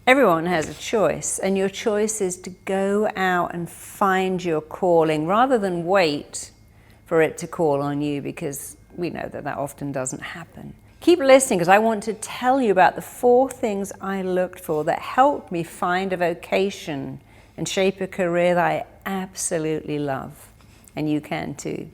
Everyone has a choice, and your choice is to go out and find your calling rather than wait for it to call on you, because we know that that often doesn't happen. Keep listening, because I want to tell you about the 4 things I looked for that helped me find a vocation and shape a career that I absolutely love. And you can too.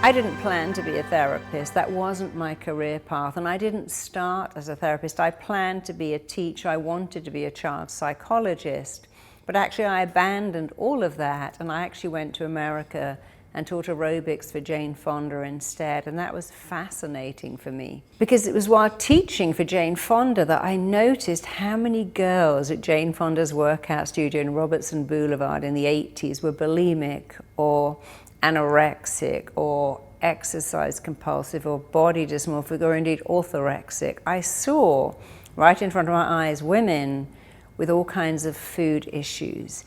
I didn't plan to be a therapist. That wasn't my career path, and I didn't start as a therapist. I planned to be a teacher. I wanted to be a child psychologist, but actually I abandoned all of that, and I actually went to America and taught aerobics for Jane Fonda instead, and that was fascinating for me. Because it was while teaching for Jane Fonda that I noticed how many girls at Jane Fonda's workout studio in Robertson Boulevard in the 80s were bulimic or anorexic or exercise compulsive or body dysmorphic or indeed orthorexic. I saw right in front of my eyes women with all kinds of food issues,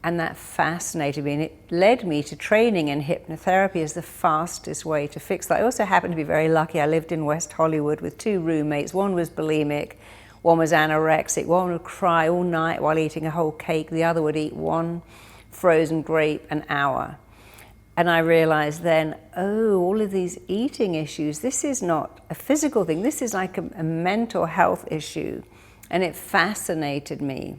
and that fascinated me, and it led me to training in hypnotherapy as the fastest way to fix that. I also happened to be very lucky. I lived in West Hollywood with 2 roommates. One was bulimic, one was anorexic. One would cry all night while eating a whole cake, the other would eat 1 frozen grape an hour. And I realized then, oh, all of these eating issues, this is not a physical thing, this is like a mental health issue. And it fascinated me.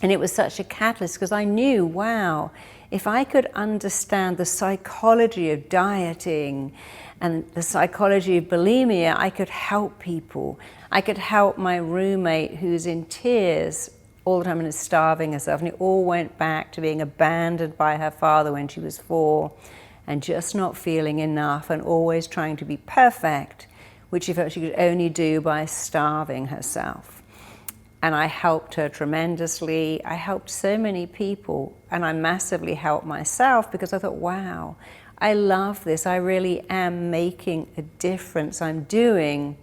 And it was such a catalyst, because I knew, wow, if I could understand the psychology of dieting and the psychology of bulimia, I could help people. I could help my roommate who's in tears all the time and is starving herself, and it all went back to being abandoned by her father when she was 4 and just not feeling enough and always trying to be perfect, which she felt she could only do by starving herself. And I helped her tremendously. I helped so many people, and I massively helped myself because I thought, wow, I love this. I really am making a difference. I'm doing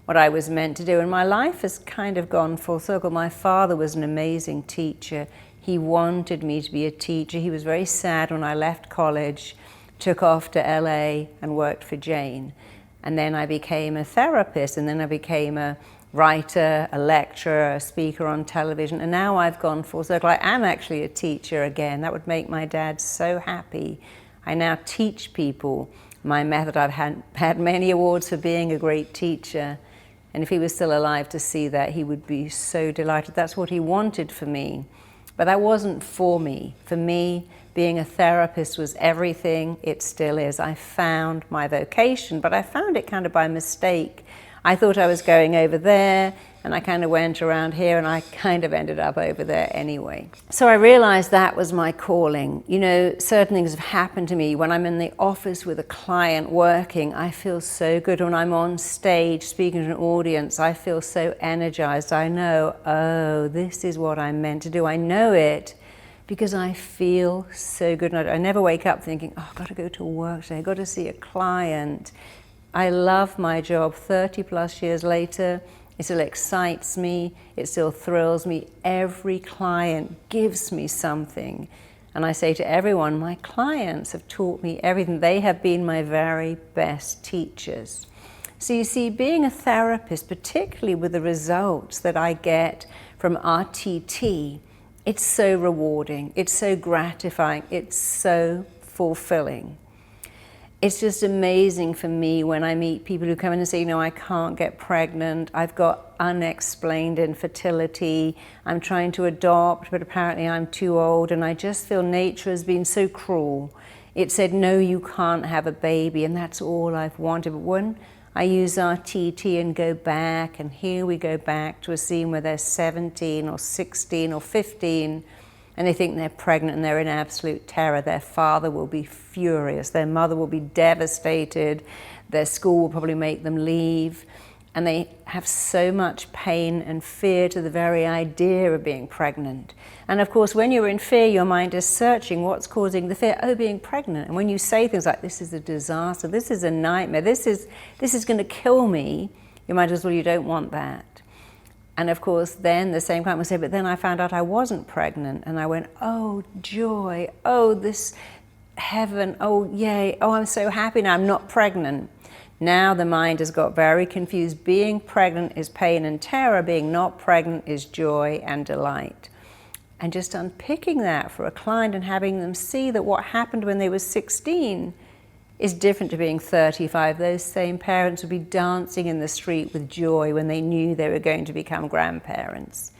what I was meant to do, and my life has kind of gone full circle. My father was an amazing teacher. He wanted me to be a teacher. He was very sad when I left college, took off to LA and worked for Jane. And then I became a therapist, and then I became a writer, a lecturer, a speaker on television, and now I've gone full circle. I am actually a teacher again. That would make my dad so happy. I now teach people my method. I've had many awards for being a great teacher. And if he was still alive to see that, he would be so delighted. That's what he wanted for me. But that wasn't for me. For me, being a therapist was everything. It still is. I found my vocation, but I found it kind of by mistake. I thought I was going over there, and I kind of went around here, and I kind of ended up over there anyway. So I realized that was my calling. You know, certain things have happened to me. When I'm in the office with a client working, I feel so good. When I'm on stage speaking to an audience, I feel so energized. I know, oh, this is what I'm meant to do. I know it because I feel so good. I never wake up thinking, oh, I've got to go to work today. I've got to see a client. I love my job. 30 plus years later, it still excites me, it still thrills me. Every client gives me something. And I say to everyone, my clients have taught me everything. They have been my very best teachers. So you see, being a therapist, particularly with the results that I get from RTT, it's so rewarding, it's so gratifying, it's so fulfilling. It's just amazing for me when I meet people who come in and say, you know, I can't get pregnant, I've got unexplained infertility, I'm trying to adopt, but apparently I'm too old, and I just feel nature has been so cruel. It said, no, you can't have a baby, and that's all I've wanted. But when I use RTT and go back, and here we go back to a scene where they're 17 or 16 or 15, and they think they're pregnant and they're in absolute terror. Their father will be furious. Their mother will be devastated. Their school will probably make them leave. And they have so much pain and fear to the very idea of being pregnant. And of course, when you're in fear, your mind is searching what's causing the fear. Oh, being pregnant. And when you say things like, this is a disaster, this is a nightmare, this is going to kill me, your mind goes, well, you don't want that. And of course, then the same client will say, but then I found out I wasn't pregnant. And I went, oh, joy, oh, this heaven, oh, yay, oh, I'm so happy now I'm not pregnant. Now the mind has got very confused. Being pregnant is pain and terror. Being not pregnant is joy and delight. And just unpicking that for a client and having them see that what happened when they were 16 is different to being 35. Those same parents would be dancing in the street with joy when they knew they were going to become grandparents.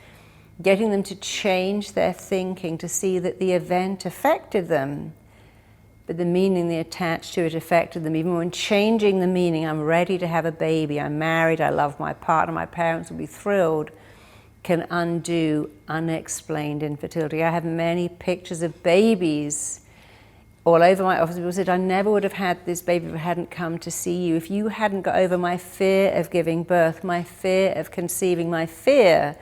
Getting them to change their thinking, to see that the event affected them, but the meaning they attached to it affected them. Even when changing the meaning, I'm ready to have a baby, I'm married, I love my partner, my parents will be thrilled, can undo unexplained infertility. I have many pictures of babies all over my office. People said, I never would have had this baby if I hadn't come to see you. If you hadn't got over my fear of giving birth, my fear of conceiving, my fear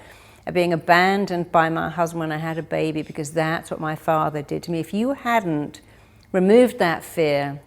of being abandoned by my husband when I had a baby, because that's what my father did to me. If you hadn't removed that fear,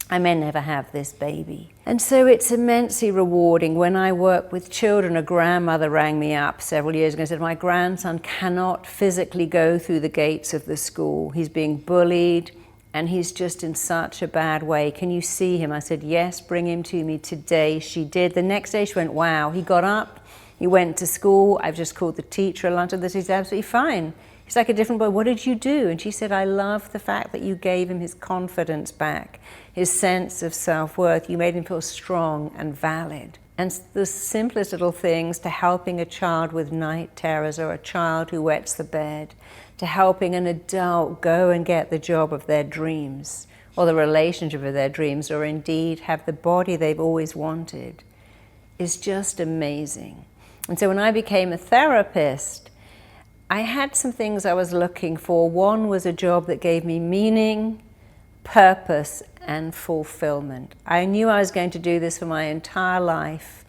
I may never have this baby. And so it's immensely rewarding. When I work with children, a grandmother rang me up several years ago and said, my grandson cannot physically go through the gates of the school. He's being bullied and he's just in such a bad way. Can you see him? I said, yes, bring him to me today. She did. The next day she went, wow. He got up, he went to school. I've just called the teacher at lunch, and this is absolutely fine. He's like a different boy. What did you do? And she said, I love the fact that you gave him his confidence back, his sense of self-worth. You made him feel strong and valid. And the simplest little things, to helping a child with night terrors or a child who wets the bed, to helping an adult go and get the job of their dreams or the relationship of their dreams, or indeed have the body they've always wanted, is just amazing. And so when I became a therapist, I had some things I was looking for. One was a job that gave me meaning, purpose, and fulfillment. I knew I was going to do this for my entire life.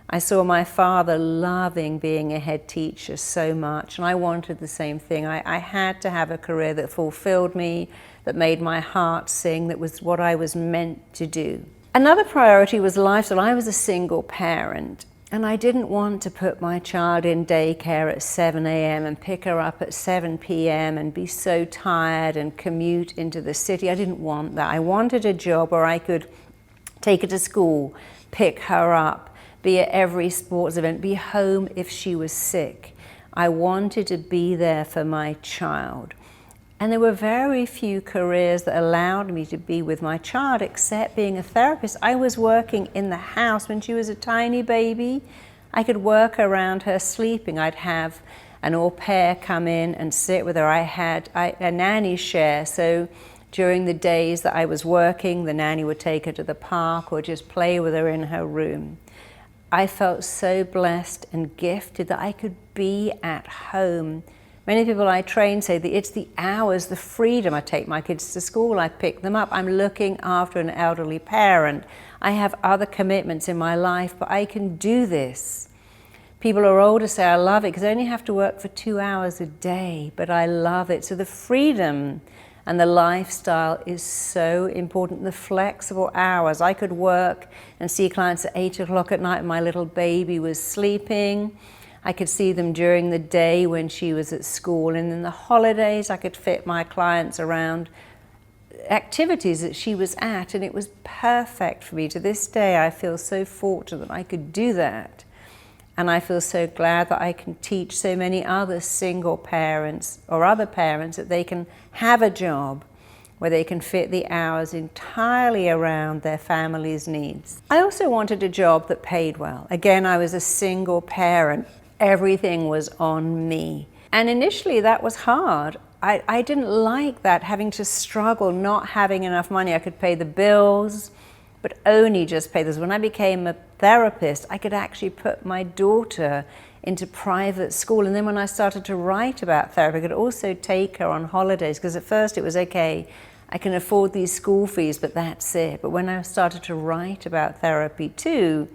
I saw my father loving being a head teacher so much, and I wanted the same thing. I had to have a career that fulfilled me, that made my heart sing, that was what I was meant to do. Another priority was lifestyle. I was a single parent, and I didn't want to put my child in daycare at 7 a.m. and pick her up at 7 p.m. and be so tired and commute into the city. I didn't want that. I wanted a job where I could take her to school, pick her up, be at every sports event, be home if she was sick. I wanted to be there for my child. And there were very few careers that allowed me to be with my child except being a therapist. I was working in the house when she was a tiny baby. I could work around her sleeping. I'd have an au pair come in and sit with her. I had a nanny share, so during the days that I was working, the nanny would take her to the park or just play with her in her room. I felt so blessed and gifted that I could be at home. Many people I train say that it's the hours, the freedom. I take my kids to school, I pick them up, I'm looking after an elderly parent. I have other commitments in my life, but I can do this. People who are older say, I love it because I only have to work for 2 hours a day, but I love it. So the freedom and the lifestyle is so important. The flexible hours. I could work and see clients at 8 o'clock at night when my little baby was sleeping. I could see them during the day when she was at school. And in the holidays, I could fit my clients around activities that she was at, and it was perfect for me. To this day, I feel so fortunate that I could do that. And I feel so glad that I can teach so many other single parents or other parents that they can have a job where they can fit the hours entirely around their family's needs. I also wanted a job that paid well. Again, I was a single parent. Everything was on me. And initially that was hard. I didn't like that, having to struggle, not having enough money. I could pay the bills, but only just pay this. When I became a therapist, I could actually put my daughter into private school. And then when I started to write about therapy, I could also take her on holidays, because at first it was, okay, I can afford these school fees, but that's it. But when I started to write about therapy too,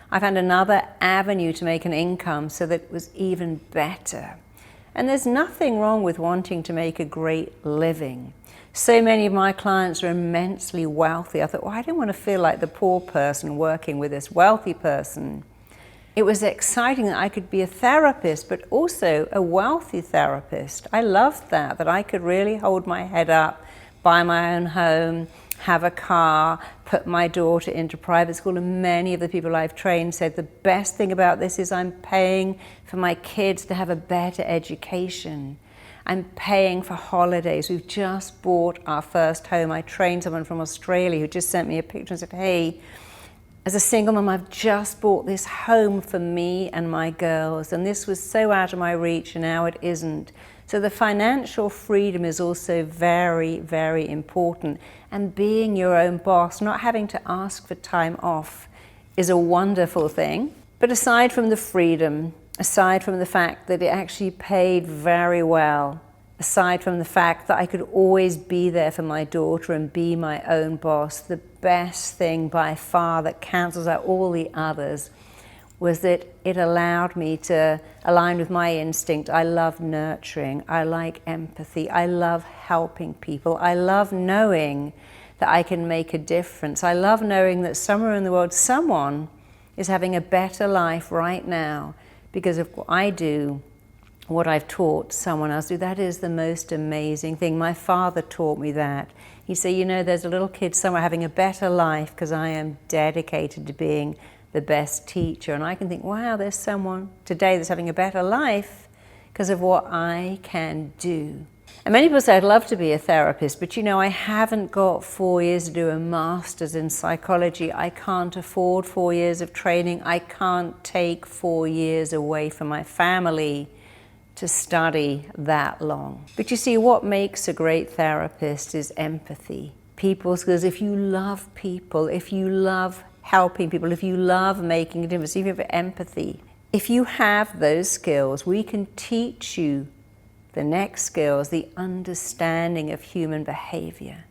I found another avenue to make an income so that it was even better. And there's nothing wrong with wanting to make a great living. So many of my clients are immensely wealthy. I thought, well, I didn't want to feel like the poor person working with this wealthy person. It was exciting that I could be a therapist, but also a wealthy therapist. I loved that I could really hold my head up, buy my own home, have a car, put my daughter into private school, and many of the people I've trained said the best thing about this is I'm paying for my kids to have a better education. I'm paying for holidays. We've just bought our first home. I trained someone from Australia who just sent me a picture and said, hey, as a single mum, I've just bought this home for me and my girls, and this was so out of my reach, and now it isn't. So the financial freedom is also very, very important. And being your own boss, not having to ask for time off, is a wonderful thing. But aside from the freedom, aside from the fact that it actually paid very well, aside from the fact that I could always be there for my daughter and be my own boss, the best thing by far that cancels out all the others was that it allowed me to align with my instinct. I love nurturing, I like empathy, I love helping people, I love knowing that I can make a difference. I love knowing that somewhere in the world someone is having a better life right now because of what I do, what I've taught someone else do. That is the most amazing thing. My father taught me that. He said, you know, there's a little kid somewhere having a better life because I am dedicated to being the best teacher. And I can think, wow, there's someone today that's having a better life because of what I can do. And many people say, I'd love to be a therapist, but you know, I haven't got 4 years to do a master's in psychology. I can't afford 4 years of training. I can't take 4 years away from my family to study that long. But you see, what makes a great therapist is empathy. People skills. If you love people, if you love helping people, if you love making a difference, even for empathy, if you have those skills, we can teach you the next skills, the understanding of human behavior,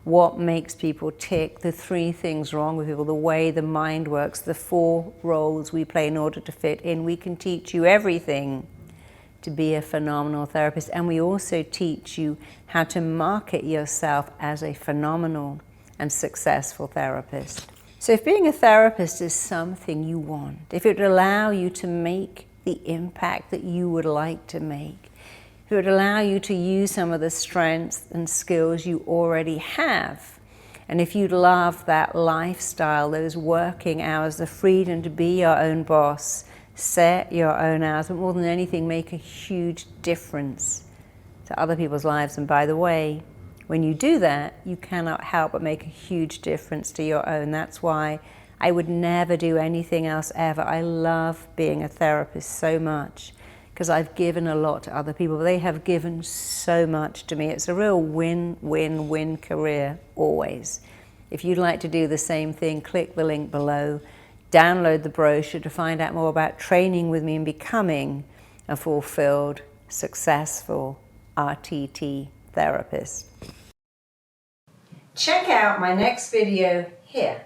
what makes people tick, the 3 things wrong with people, the way the mind works, the 4 roles we play in order to fit in. We can teach you everything to be a phenomenal therapist, and we also teach you how to market yourself as a phenomenal and successful therapist. So if being a therapist is something you want, if it would allow you to make the impact that you would like to make, if it would allow you to use some of the strengths and skills you already have, and if you'd love that lifestyle, those working hours, the freedom to be your own boss, set your own hours, but more than anything, make a huge difference to other people's lives. And by the way, when you do that, you cannot help but make a huge difference to your own. That's why I would never do anything else ever. I love being a therapist so much because I've given a lot to other people. They have given so much to me. It's a real win-win-win career, always. If you'd like to do the same thing, click the link below. Download the brochure to find out more about training with me and becoming a fulfilled, successful RTT therapist. Check out my next video here.